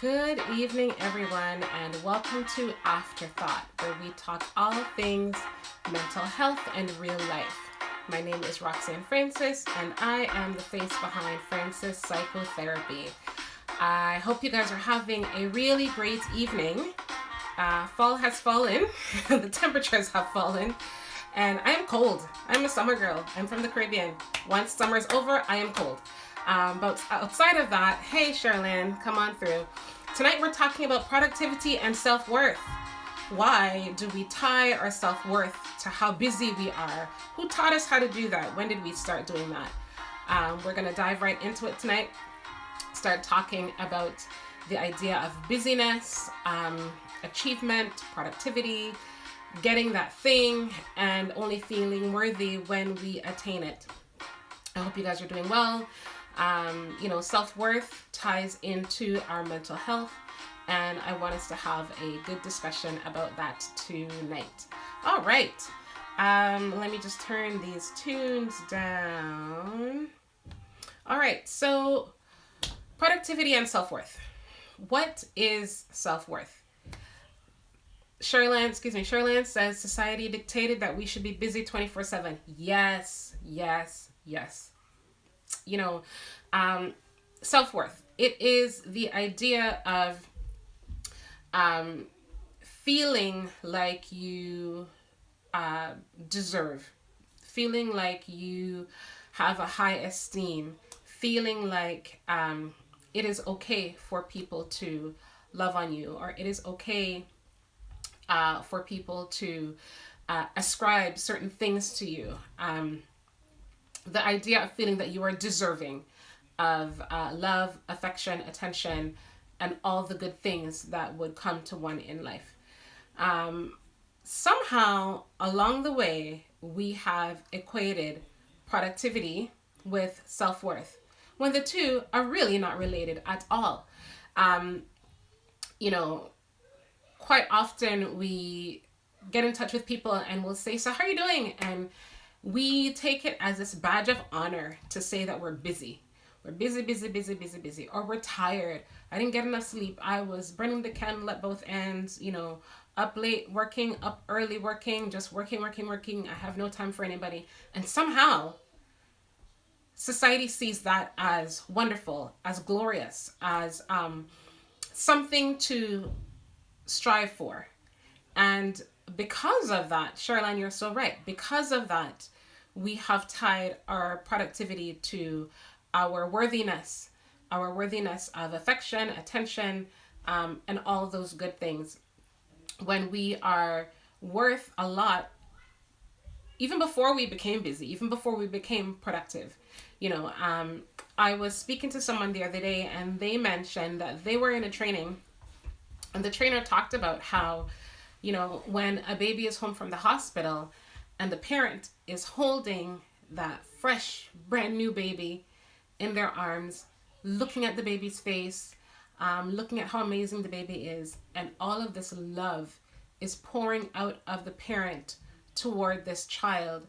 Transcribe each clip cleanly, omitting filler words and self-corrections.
Good evening, everyone, and welcome to Afterthought, where we talk all things mental health and real life. My name is Roxanne Francis, and I am the face behind Francis Psychotherapy. I hope you guys are having a really great evening. Fall has fallen, the temperatures have fallen, and I am cold. I'm a summer girl. I'm from the Caribbean. Once summer's over, I am cold. But outside of that, hey, Charlene, come on through. Tonight we're talking about productivity and self-worth. Why do we tie our self-worth to how busy we are? Who taught us how to do that? When did we start doing that? We're going to dive right into it tonight. Start talking about the idea of busyness, achievement, productivity, getting that thing, and only feeling worthy when we attain it. I hope you guys are doing well. Self-worth ties into our mental health, and I want us to have a good discussion about that tonight. All right. Let me just turn these tunes down. All right. So productivity and self-worth. What is self-worth? Sherlyn says society dictated that we should be busy 24/7. Yes. Self-worth. It is the idea of feeling like you deserve, feeling like you have a high esteem, feeling like it is okay for people to love on you, or it is okay for people to ascribe certain things to you. The idea of feeling that you are deserving of love, affection, attention, and all the good things that would come to one in life. Somehow along the way, we have equated productivity with self-worth, when the two are really not related at all. Quite often we get in touch with people and we'll say, so how are you doing? And we take it as this badge of honor to say that we're busy. We're busy, or we're tired. I didn't get enough sleep. I was burning the candle at both ends, up late working, up early working, just working. I have no time for anybody. And somehow society sees that as wonderful, as glorious, as something to strive for. And because of that, Charlene, you're so right. Because of that, we have tied our productivity to our worthiness of affection, attention, and all those good things. When we are worth a lot, even before we became busy, even before we became productive. I was speaking to someone the other day, and they mentioned that they were in a training, and the trainer talked about how, when a baby is home from the hospital and the parent is holding that fresh, brand new baby in their arms, looking at the baby's face, looking at how amazing the baby is, and all of this love is pouring out of the parent toward this child.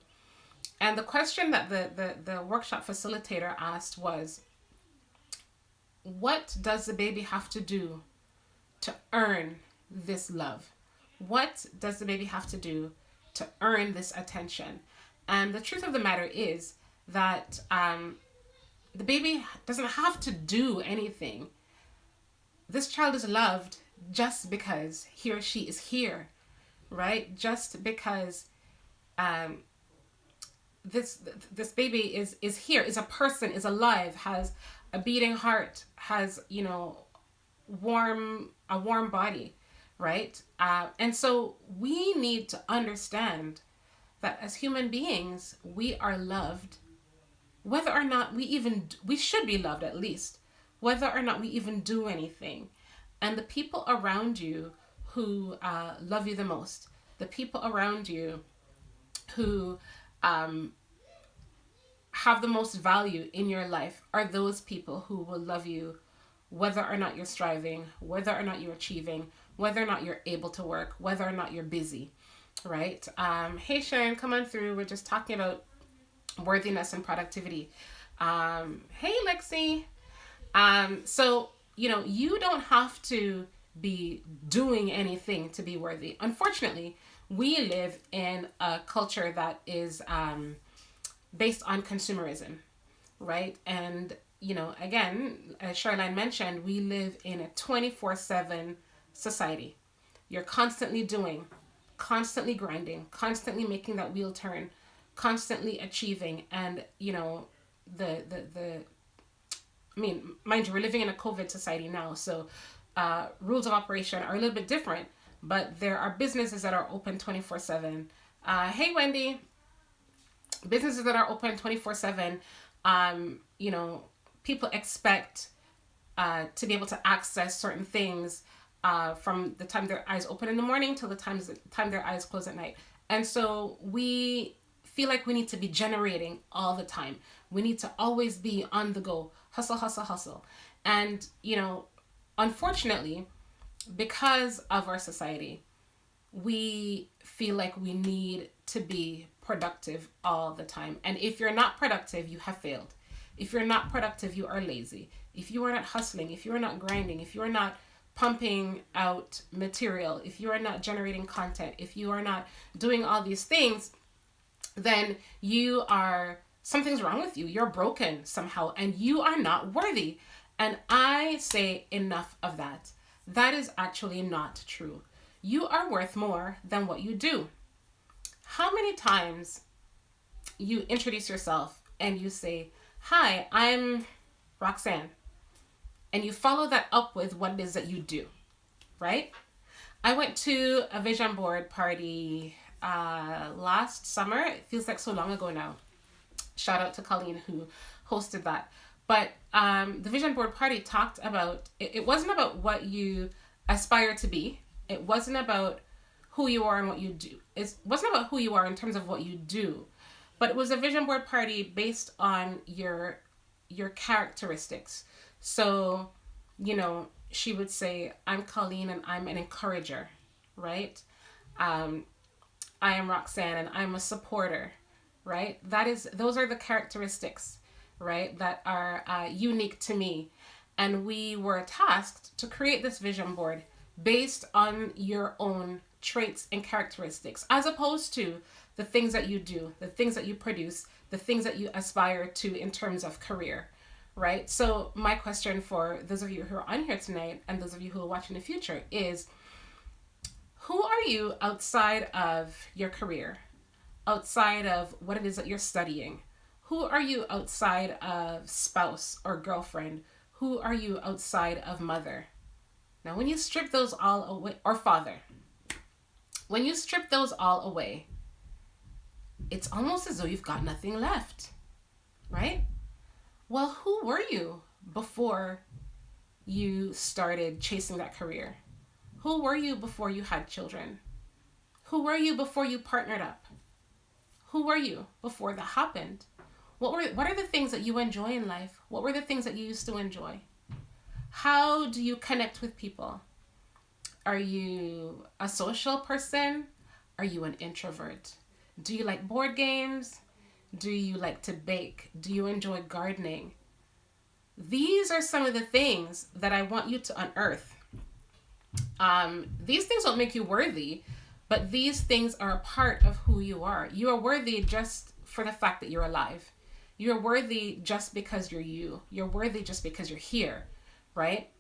And the question that the workshop facilitator asked was, what does the baby have to do to earn this love? What does the baby have to do to earn this attention? And the truth of the matter is that the baby doesn't have to do anything. This child is loved just because he or she is here, right? Just because this baby is here, is a person, is alive, has a beating heart, has a warm body, right? And so we need to understand that as human beings, we are loved, whether or not we should be loved, at least, whether or not we even do anything. And the people around you who love you the most, the people around you who have the most value in your life, are those people who will love you whether or not you're striving, whether or not you're achieving, whether or not you're able to work, whether or not you're busy, right? Hey Sharon, come on through. We're just talking about worthiness and productivity. Hey Lexi. So you don't have to be doing anything to be worthy. Unfortunately, we live in a culture that is based on consumerism, right? And, again, as Charlene mentioned, we live in a 24/7 society. You're constantly doing, constantly grinding, constantly making that wheel turn, constantly achieving. And, the I mean, mind you, we're living in a COVID society now, so rules of operation are a little bit different, but there are businesses that are open 24/7. Hey, Wendy, businesses that are open 24/7. People expect to be able to access certain things from the time their eyes open in the morning till the time their eyes close at night. And so we feel like we need to be generating all the time. We need to always be on the go, hustle, hustle, hustle. And, unfortunately, because of our society, we feel like we need to be productive all the time. And if you're not productive, you have failed. If you're not productive, you are lazy. If you are not hustling, if you are not grinding, if you are not pumping out material, if you are not generating content, if you are not doing all these things, then something's wrong with you. You're broken somehow and you are not worthy. And I say enough of that. That is actually not true. You are worth more than what you do. How many times you introduce yourself and you say, "Hi, I'm Roxanne," and you follow that up with what it is that you do, right? I went to a vision board party last summer. It feels like so long ago now. Shout out to Colleen who hosted that. But the vision board party talked about, it wasn't about what you aspire to be. It wasn't about who you are and what you do. It wasn't about who you are in terms of what you do. But it was a vision board party based on your characteristics. So, she would say, "I'm Colleen and I'm an encourager," right? I am Roxanne and I'm a supporter, right? Those are the characteristics, right, that are unique to me. And we were tasked to create this vision board based on your own traits and characteristics, as opposed to the things that you do, the things that you produce, the things that you aspire to in terms of career, right? So my question for those of you who are on here tonight and those of you who will watch in the future is, who are you outside of your career, outside of what it is that you're studying? Who are you outside of spouse or girlfriend? Who are you outside of mother? Now, when you strip those all away, or father, when you strip those all away, it's almost as though you've got nothing left, right? Well, who were you before you started chasing that career? Who were you before you had children? Who were you before you partnered up? Who were you before that happened? What are the things that you enjoy in life? What were the things that you used to enjoy? How do you connect with people? Are you a social person? Are you an introvert? Do you like board games? Do you like to bake? Do you enjoy gardening? These are some of the things that I want you to unearth. These things don't make you worthy, but these things are a part of who you are. You are worthy just for the fact that you're alive. You're worthy just because you're you. You're worthy just because you're here, right?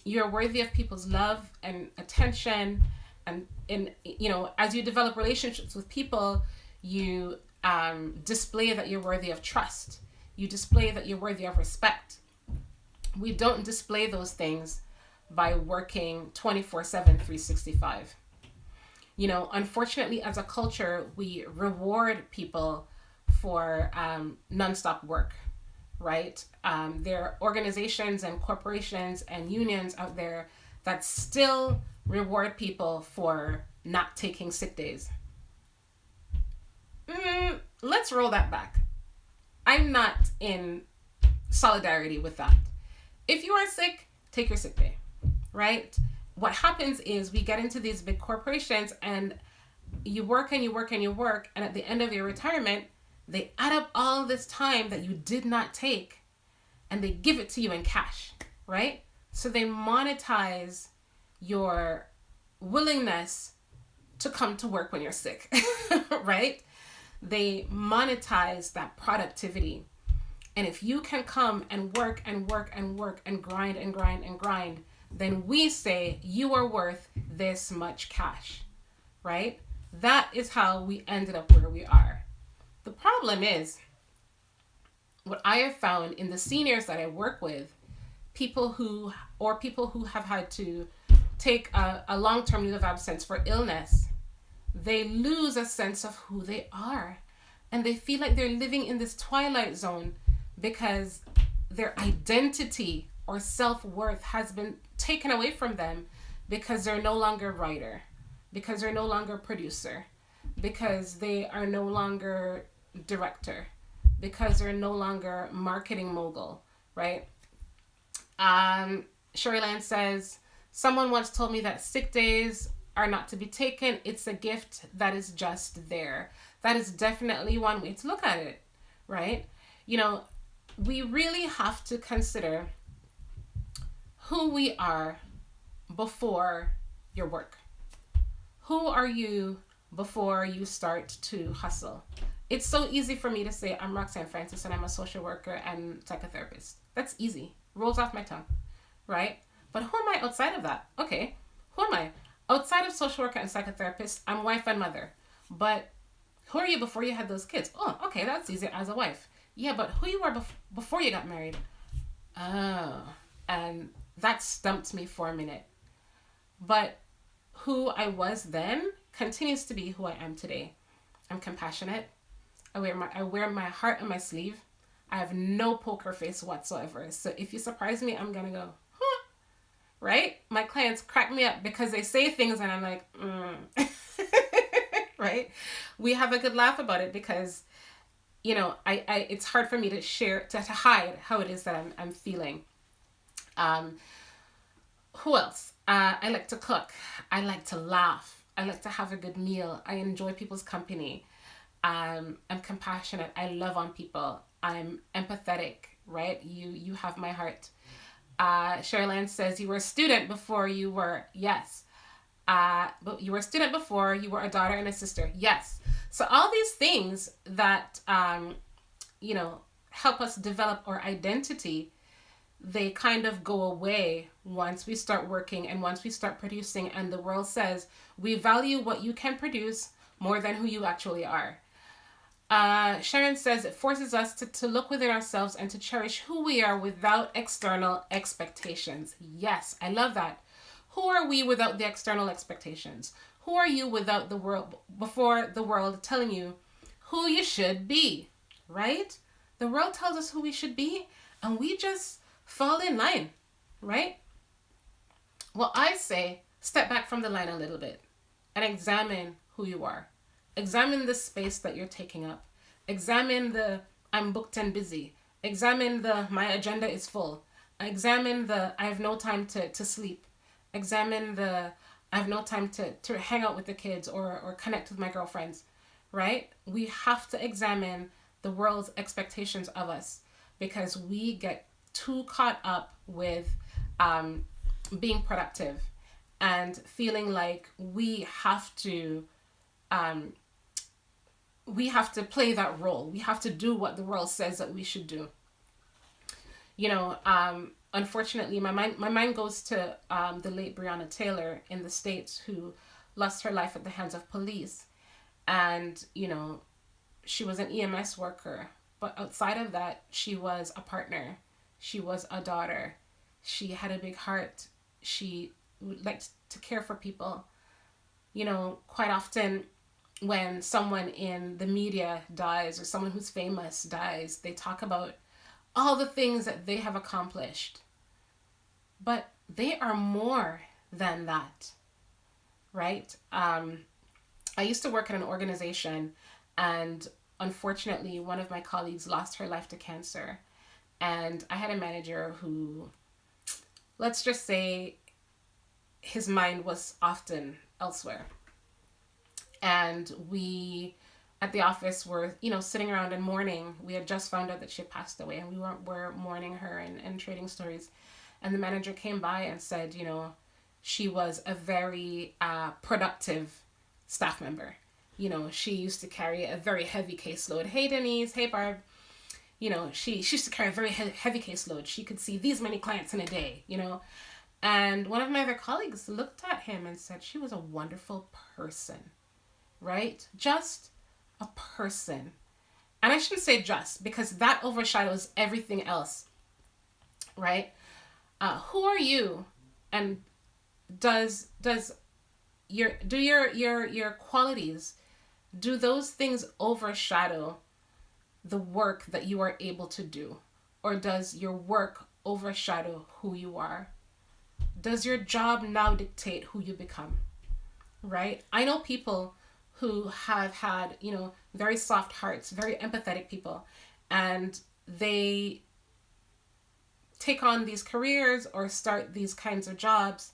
You're worthy of people's love and attention. And as you develop relationships with people, you display that you're worthy of trust. You display that you're worthy of respect. We don't display those things by working 24/7, 365. Unfortunately, as a culture, we reward people for nonstop work, right? There are organizations and corporations and unions out there that still reward people for not taking sick days. Let's roll that back. I'm not in solidarity with that. If you are sick, take your sick day, right? What happens is we get into these big corporations and you work and you work and you work, and at the end of your retirement, they add up all this time that you did not take and they give it to you in cash, right? So they monetize your willingness to come to work when you're sick, right? They monetize that productivity. And if you can come and work and work and work and grind and grind and grind, then we say you are worth this much cash, right? That is how we ended up where we are. The problem is, what I have found in the seniors that I work with, people who have had to take a long-term leave of absence for illness, they lose a sense of who they are. And they feel like they're living in this twilight zone because their identity or self-worth has been taken away from them because they're no longer writer, because they're no longer producer, because they are no longer director, because they're no longer marketing mogul, right? Sherry Land says, someone once told me that sick days are not to be taken. It's a gift that is just there. That is definitely one way to look at it, right? You know, we really have to consider who we are before your work. Who are you before you start to hustle? It's so easy for me to say, I'm Roxanne Francis and I'm a social worker and psychotherapist. That's easy. Rolls off my tongue, right? But who am I outside of that? Okay, who am I? Outside of social worker and psychotherapist, I'm wife and mother. But who are you before you had those kids? Oh, okay, that's easy as a wife. Yeah, but who you were before you got married? Oh, and that stumped me for a minute. But who I was then continues to be who I am today. I'm compassionate. I wear my heart on my sleeve. I have no poker face whatsoever. So if you surprise me, I'm gonna go, huh? Right? My clients crack me up because they say things and I'm like, right? We have a good laugh about it because, you know, I it's hard for me to share, to hide how it is that I'm feeling. Who else? I like to cook. I like to laugh. I like to have a good meal. I enjoy people's company. I'm compassionate. I love on people. I'm empathetic, right? You have my heart. Sherilyn says you were a student before you were, yes. But you were a student before you were a daughter and a sister, yes. So all these things that, you know, help us develop our identity, they kind of go away once we start working and once we start producing, and the world says we value what you can produce more than who you actually are. Sharon says it forces us to look within ourselves and to cherish who we are without external expectations. Yes, I love that. Who are we without the external expectations? Who are you without the world, before the world telling you who you should be, right? The world tells us who we should be and we just fall in line, right? Well, I say step back from the line a little bit and examine who you are. Examine the space that you're taking up. Examine the I'm booked and busy. Examine the my agenda is full. Examine the I have no time to sleep. Examine the I have no time to hang out with the kids or connect with my girlfriends, right? We have to examine the world's expectations of us because we get too caught up with being productive and feeling like we have to play that role. We have to do what the world says that we should do. You know, unfortunately, my mind goes to the late Breonna Taylor in the States, who lost her life at the hands of police. And, you know, she was an EMS worker. But outside of that, she was a partner. She was a daughter. She had a big heart. She liked to care for people. You know, quite often when someone in the media dies or someone who's famous dies, they talk about all the things that they have accomplished. But they are more than that, right? I used to work in an organization, and unfortunately, one of my colleagues lost her life to cancer. And I had a manager who, let's just say, his mind was often elsewhere. And we at the office were, you know, sitting around and mourning. We had just found out that she had passed away, and were mourning her and trading stories. And the manager came by and said, she was a very productive staff member. She used to carry a very heavy caseload. Hey, Denise. Hey, Barb. She used to carry a very heavy caseload. She could see these many clients in a day, And one of my other colleagues looked at him and said, she was a wonderful person, right? Just a person. And I shouldn't say just, because that overshadows everything else, right? Who are you? And does your qualities, do those things overshadow the work that you are able to do? Or does your work overshadow who you are? Does your job now dictate who you become? Right? I know people who have had, very soft hearts, very empathetic people, and they take on these careers or start these kinds of jobs,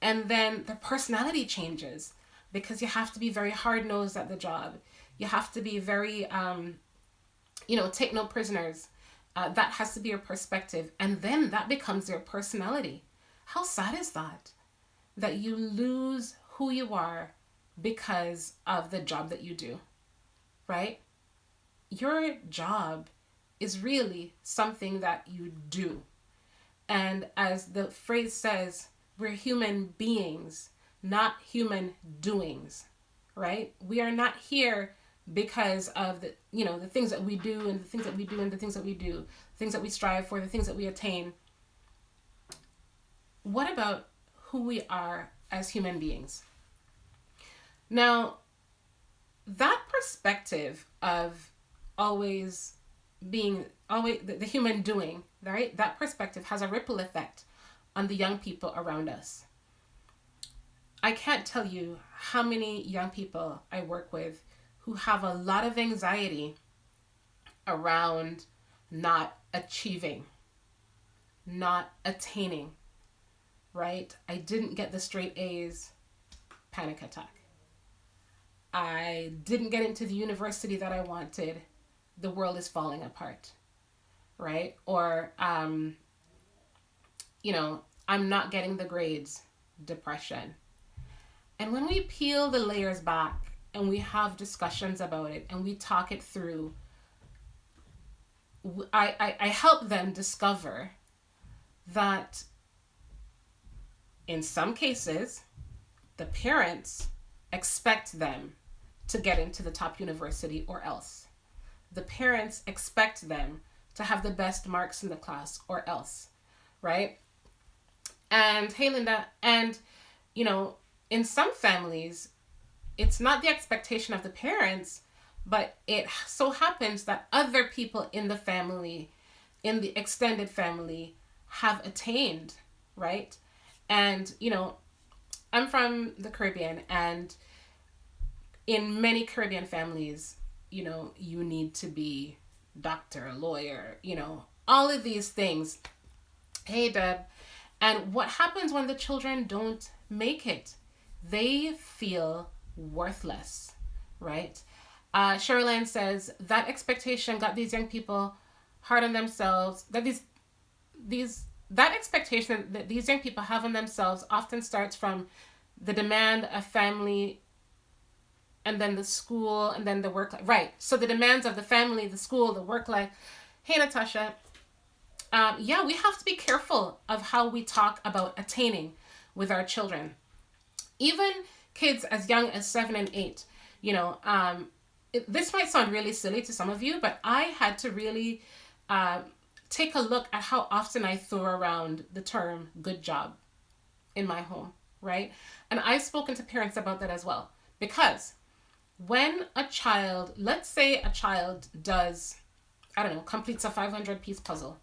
and then their personality changes because you have to be very hard-nosed at the job. You have to be very, take no prisoners. That has to be your perspective. And then that becomes your personality. How sad is that? That you lose who you are because of the job that you do, right? Your job is really something that you do. And as the phrase says, we're human beings, not human doings, right? We are not here because of the things that we do and the things that we do and the things that we do, things that we strive for, the things that we attain. What about who we are as human beings? Now, that perspective of always being the human doing, right? That perspective has a ripple effect on the young people around us. I can't tell you how many young people I work with who have a lot of anxiety around not achieving, not attaining, right? I didn't get the straight A's, panic attack. I didn't get into the university that I wanted, the world is falling apart, right? Or, I'm not getting the grades, depression. And when we peel the layers back and we have discussions about it and we talk it through, I help them discover that in some cases, the parents expect them to get into the top university or else. The parents expect them to have the best marks in the class or else, right? And hey, Linda, and, in some families, it's not the expectation of the parents, but it so happens that other people in the family, in the extended family, have attained, right? And, I'm from the Caribbean, and in many Caribbean families, you need to be doctor, lawyer, all of these things. Hey, Deb. And what happens when the children don't make it? They feel worthless, right? Sherilyn says that expectation got these young people hard on themselves. That expectation that these young people have on themselves often starts from the demand of family, and then the school, and then the work life. Right. So the demands of the family, the school, the work life. Hey, Natasha. We have to be careful of how we talk about attaining with our children. Even kids as young as 7 and 8, this might sound really silly to some of you, but I had to really take a look at how often I throw around the term good job in my home, right? And I've spoken to parents about that as well. Because when a child, let's say a child does, completes a 500-piece puzzle,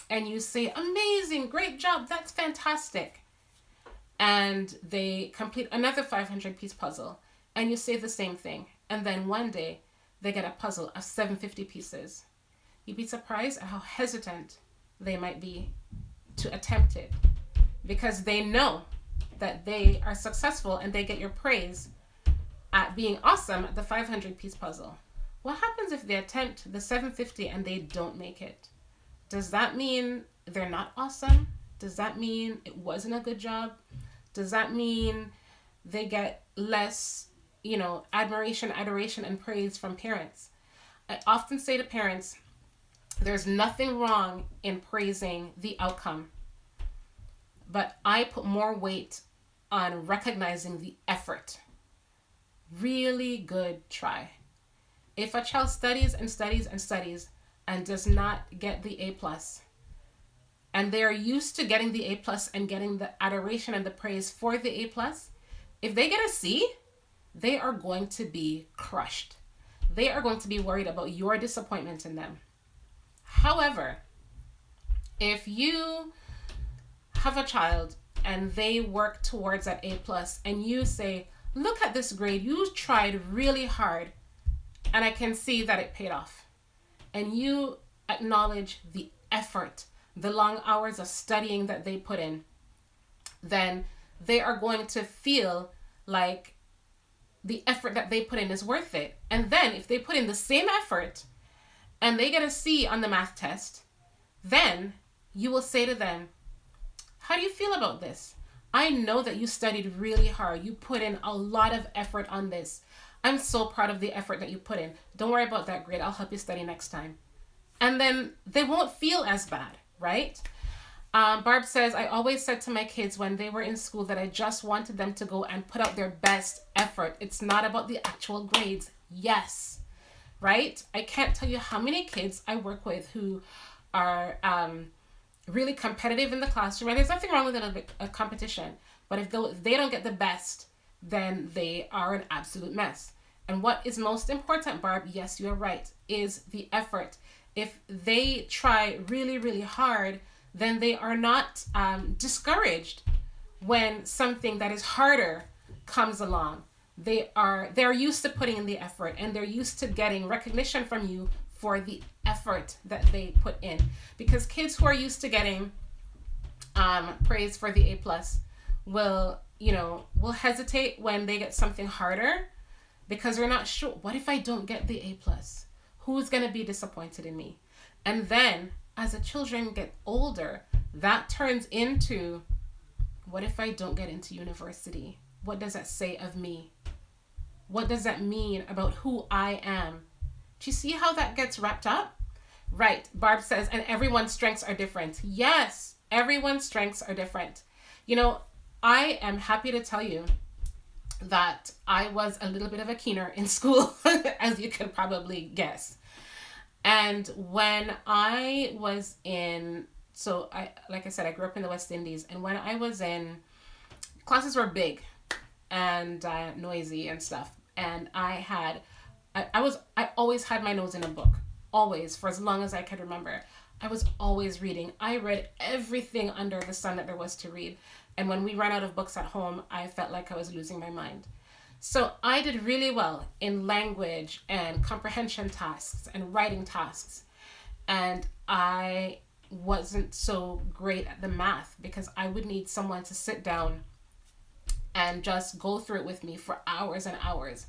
and you say, amazing, great job, that's fantastic. And they complete another 500-piece puzzle, and you say the same thing. And then one day, they get a puzzle of 750 pieces. You'd be surprised at how hesitant they might be to attempt it, because they know that they are successful and they get your praise at being awesome at the 500-piece puzzle. What happens if they attempt the 750 and they don't make it? Does that mean they're not awesome? Does that mean it wasn't a good job? Does that mean they get less, admiration, adoration, and praise from parents? I often say to parents, there's nothing wrong in praising the outcome, but I put more weight on recognizing the effort. Really good try. If a child studies and studies and studies and does not get the A plus, and they are used to getting the A plus and getting the adoration and the praise for the A plus, if they get a C, they are going to be crushed. They are going to be worried about your disappointment in them. However, if you have a child and they work towards that A plus and you say, look at this grade, you tried really hard and I can see that it paid off. And you acknowledge the effort, the long hours of studying that they put in, then they are going to feel like the effort that they put in is worth it. And then if they put in the same effort and they get a C on the math test, then you will say to them, how do you feel about this? I know that you studied really hard. You put in a lot of effort on this. I'm so proud of the effort that you put in. Don't worry about that grade. I'll help you study next time. And then they won't feel as bad, right? Barb says, I always said to my kids when they were in school that I just wanted them to go and put out their best effort. It's not about the actual grades. Yes, right? I can't tell you how many kids I work with who are really competitive in the classroom. And there's nothing wrong with a competition. But if they don't get the best, then they are an absolute mess. And what is most important, Barb, yes, you're right, is the effort. If they try really, really hard, then they are not discouraged when something that is harder comes along. They're used to putting in the effort and they're used to getting recognition from you for the effort that they put in. Because kids who are used to getting praise for the A plus will hesitate when they get something harder because they're not sure. What if I don't get the A plus? Who's going to be disappointed in me? And then as the children get older, that turns into, what if I don't get into university? What does that say of me? What does that mean about who I am? Do you see how that gets wrapped up? Right. Barb says, and everyone's strengths are different. Yes, everyone's strengths are different. I am happy to tell you that I was a little bit of a keener in school, as you can probably guess. And when I was like I said, I grew up in the West Indies. And when I was in, classes were big and noisy and stuff. And I always had my nose in a book, always, for as long as I could remember. I was always reading. I read everything under the sun that there was to read. And when we ran out of books at home, I felt like I was losing my mind. So I did really well in language and comprehension tasks and writing tasks. And I wasn't so great at the math because I would need someone to sit down and just go through it with me for hours and hours.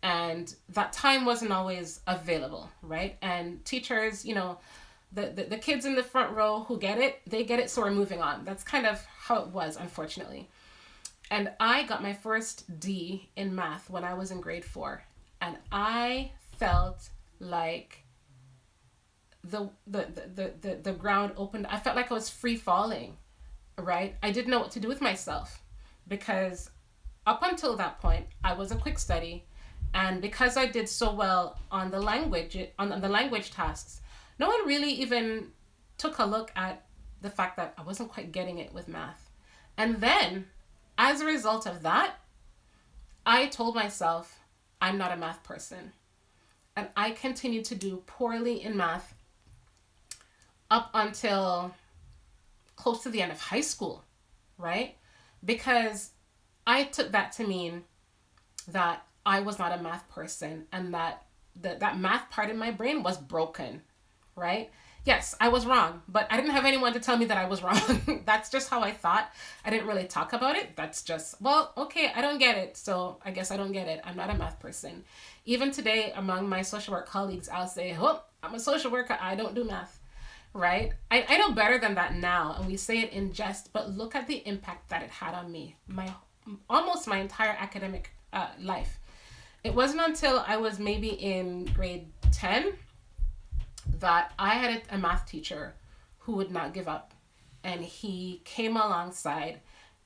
And that time wasn't always available, right? And teachers, the kids in the front row who get it, they get it, so we're moving on. That's kind of how it was, unfortunately. And I got my first D in math when I was in grade 4. And I felt like the ground opened. I felt like I was free falling, right? I didn't know what to do with myself because up until that point, I was a quick study. And because I did so well on the language tasks, no one really even took a look at the fact that I wasn't quite getting it with math. And then, as a result of that, I told myself, I'm not a math person. And I continued to do poorly in math up until close to the end of high school, right? Because I took that to mean that I was not a math person and that that math part in my brain was broken, right? Yes, I was wrong, but I didn't have anyone to tell me that I was wrong. That's just how I thought. I didn't really talk about it. That's just, well, okay, I don't get it. So I guess I don't get it. I'm not a math person. Even today, among my social work colleagues, I'll say, oh, I'm a social worker. I don't do math, right? I know better than that now, and we say it in jest, but look at the impact that it had on me, my almost my entire academic life. It wasn't until I was maybe in grade 10 that I had a math teacher who would not give up. And he came alongside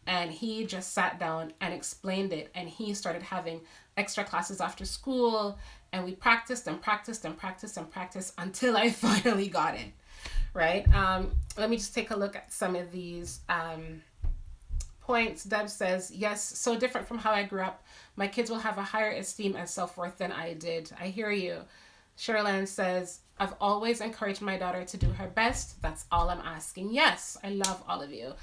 and he just sat down and explained it. And he started having extra classes after school. And we practiced and practiced and practiced and practiced until I finally got it. Right? Let me just take a look at some of these points. Deb says, yes, so different from how I grew up. My kids will have a higher esteem and self-worth than I did. I hear you. Sherilyn says, I've always encouraged my daughter to do her best. That's all I'm asking. Yes, I love all of you.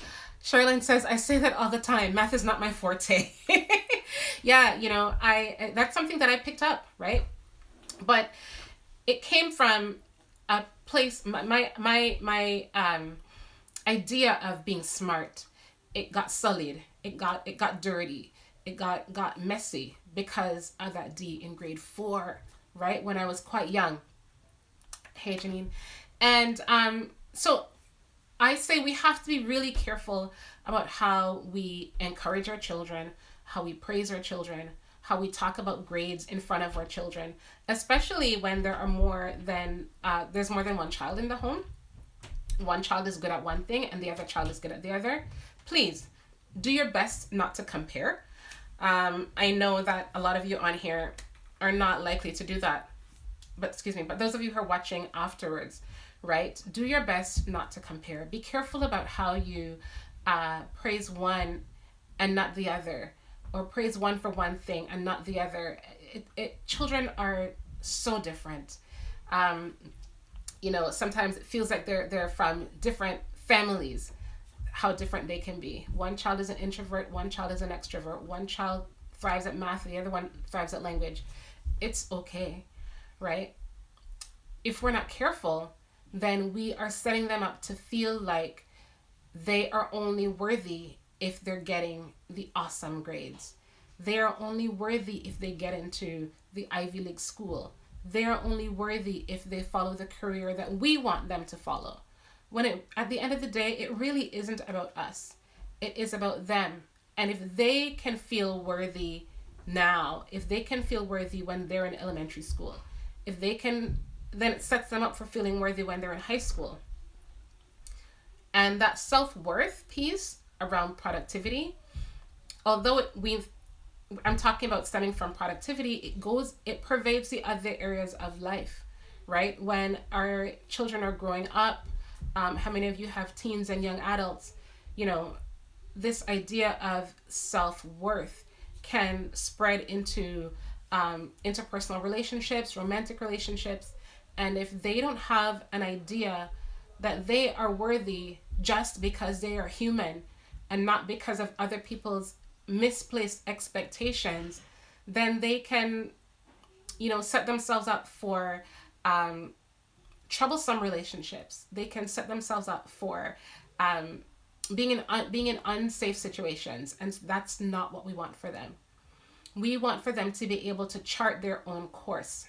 Sherilyn says, I say that all the time. Math is not my forte. Yeah, I that's something that I picked up, right? But it came from a place, my idea of being smart. It got sullied. It got dirty. It got messy because of that D in grade 4, right? When I was quite young. Hey, Janine. And so I say we have to be really careful about how we encourage our children, how we praise our children, how we talk about grades in front of our children, especially when there's more than one child in the home. One child is good at one thing and the other child is good at the other. Please do your best not to compare. I know that a lot of you on here are not likely to do that. But those of you who are watching afterwards, right? Do your best not to compare. Be careful about how you praise one and not the other, or praise one for one thing and not the other. Children are so different. Sometimes it feels like they're from different families. How different they can be. One child is an introvert, one child is an extrovert, one child thrives at math, the other one thrives at language. It's okay, right? If we're not careful, then we are setting them up to feel like they are only worthy if they're getting the awesome grades. They are only worthy if they get into the Ivy League school. They are only worthy if they follow the career that we want them to follow. At the end of the day, it really isn't about us. It is about them. And if they can feel worthy now, if they can feel worthy when they're in elementary school, then it sets them up for feeling worthy when they're in high school. And that self-worth piece around productivity, although I'm talking about stemming from productivity, it pervades the other areas of life, right? When our children are growing up, how many of you have teens and young adults? This idea of self-worth can spread into interpersonal relationships, romantic relationships. And if they don't have an idea that they are worthy just because they are human and not because of other people's misplaced expectations, then they can, set themselves up for troublesome relationships. They can set themselves up for being in unsafe situations, and that's not what we want for them. We want for them to be able to chart their own course.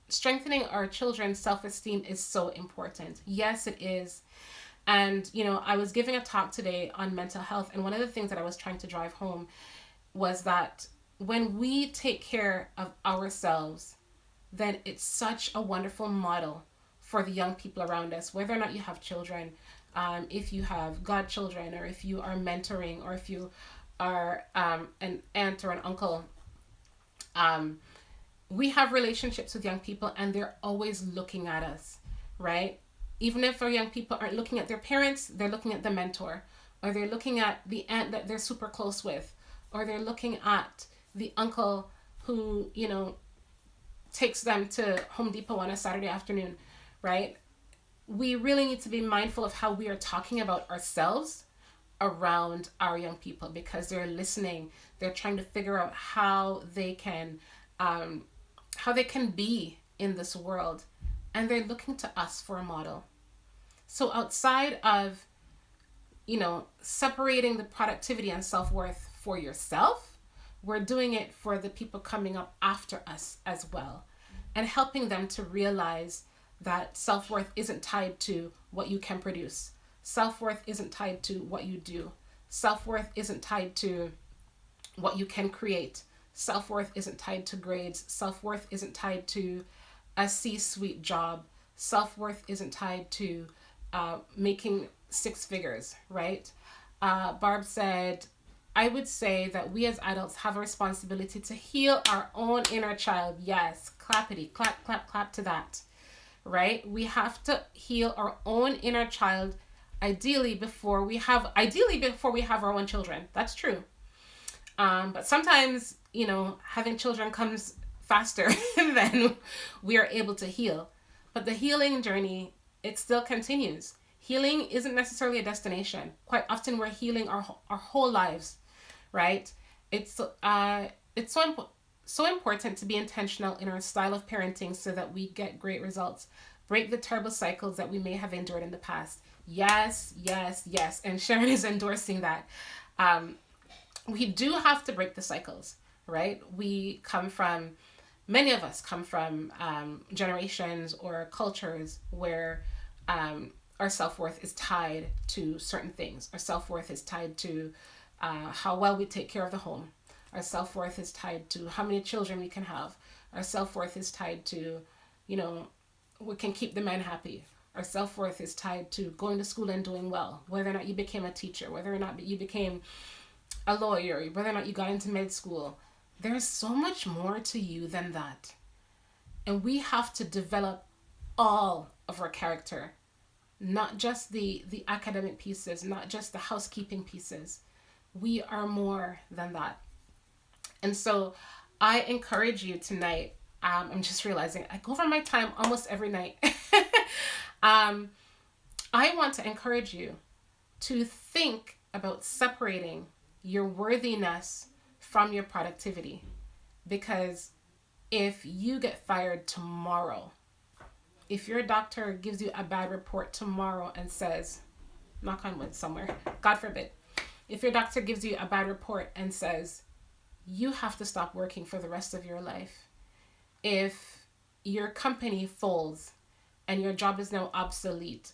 Strengthening our children's self-esteem is so important. Yes, it is. And, I was giving a talk today on mental health, and one of the things that I was trying to drive home was that when we take care of ourselves, then it's such a wonderful model for the young people around us, whether or not you have children, if you have godchildren, or if you are mentoring, or if you are an aunt or an uncle. We have relationships with young people and they're always looking at us, right? Even if our young people aren't looking at their parents, they're looking at the mentor, or they're looking at the aunt that they're super close with, or they're looking at the uncle who, takes them to Home Depot on a Saturday afternoon, right? We really need to be mindful of how we are talking about ourselves around our young people, because they're listening. They're trying to figure out how they can be in this world, and they're looking to us for a model. So outside of, separating the productivity and self-worth for yourself, we're doing it for the people coming up after us as well, and helping them to realize that self-worth isn't tied to what you can produce. Self-worth isn't tied to what you do. Self-worth isn't tied to what you can create. Self-worth isn't tied to grades. Self-worth isn't tied to a C-suite job. Self-worth isn't tied to making six figures, right? Barb said, I would say that we as adults have a responsibility to heal our own inner child. Yes, clappity, clap, clap, clap to that, right? We have to heal our own inner child ideally before we have our own children. That's true. But sometimes, having children comes faster than we are able to heal. But the healing journey, it still continues. Healing isn't necessarily a destination. Quite often we're healing our whole lives, right? It's so important to be intentional in our style of parenting so that we get great results. Break the terrible cycles that we may have endured in the past. Yes, yes, yes. And Sharon is endorsing that. We do have to break the cycles, right? Many of us come from generations or cultures where our self-worth is tied to certain things. Our self-worth is tied to how well we take care of the home. Our self-worth is tied to how many children we can have. Our self-worth is tied to, we can keep the men happy. Our self-worth is tied to going to school and doing well, whether or not you became a teacher, whether or not you became a lawyer, whether or not you got into med school. There's so much more to you than that. And we have to develop all of our character, not just the academic pieces, not just the housekeeping pieces. We are more than that. And so I encourage you tonight. I'm just realizing I go over my time almost every night. I want to encourage you to think about separating your worthiness from your productivity. Because if you get fired tomorrow, if your doctor gives you a bad report tomorrow and says, knock on wood somewhere, God forbid, if your doctor gives you a bad report and says, you have to stop working for the rest of your life. If your company folds and your job is now obsolete,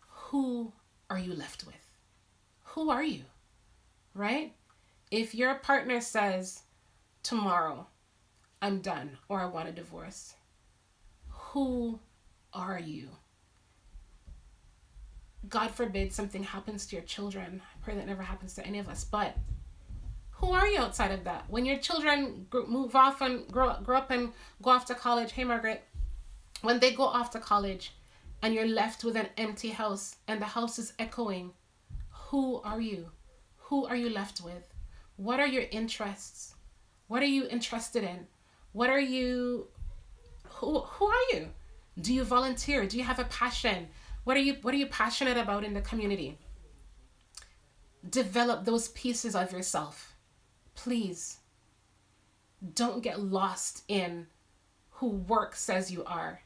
who are you left with? Who are you? Right? If your partner says, tomorrow, I'm done, or I want a divorce, who are you? God forbid something happens to your children. I pray that never happens to any of us, but who are you outside of that? When your children move off and grow up and go off to college, hey Margaret, when they go off to college and you're left with an empty house and the house is echoing, who are you? Who are you left with? What are your interests? What are you interested in? Who are you? Do you volunteer? Do you have a passion? What are you passionate about in the community? Develop those pieces of yourself. Please don't get lost in who work says you are.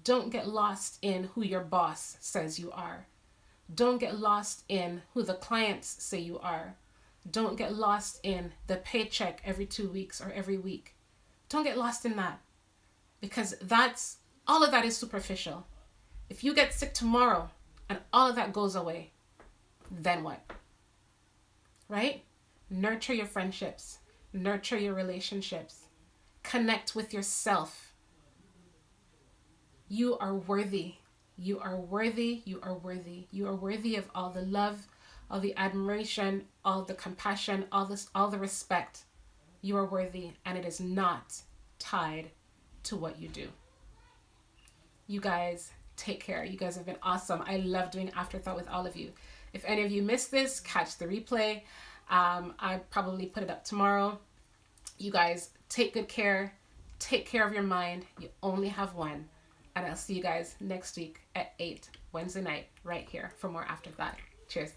Don't get lost in who your boss says you are. Don't get lost in who the clients say you are. Don't get lost in the paycheck every 2 weeks or every week. Don't get lost in that, because all of that is superficial. If you get sick tomorrow and all of that goes away, then what? Right? Nurture your friendships. Nurture your relationships. Connect with yourself. You are worthy. You are worthy. You are worthy. You are worthy of all the love, all the admiration, all the compassion, all the respect. You are worthy, and it is not tied to what you do. You guys, take care. You guys have been awesome. I love doing Afterthought with all of you. If any of you missed this, catch the replay. I probably put it up tomorrow. You guys, take good care. Take care of your mind. You only have one. And I'll see you guys next week at 8 Wednesday night right here for more Afterthought. Cheers.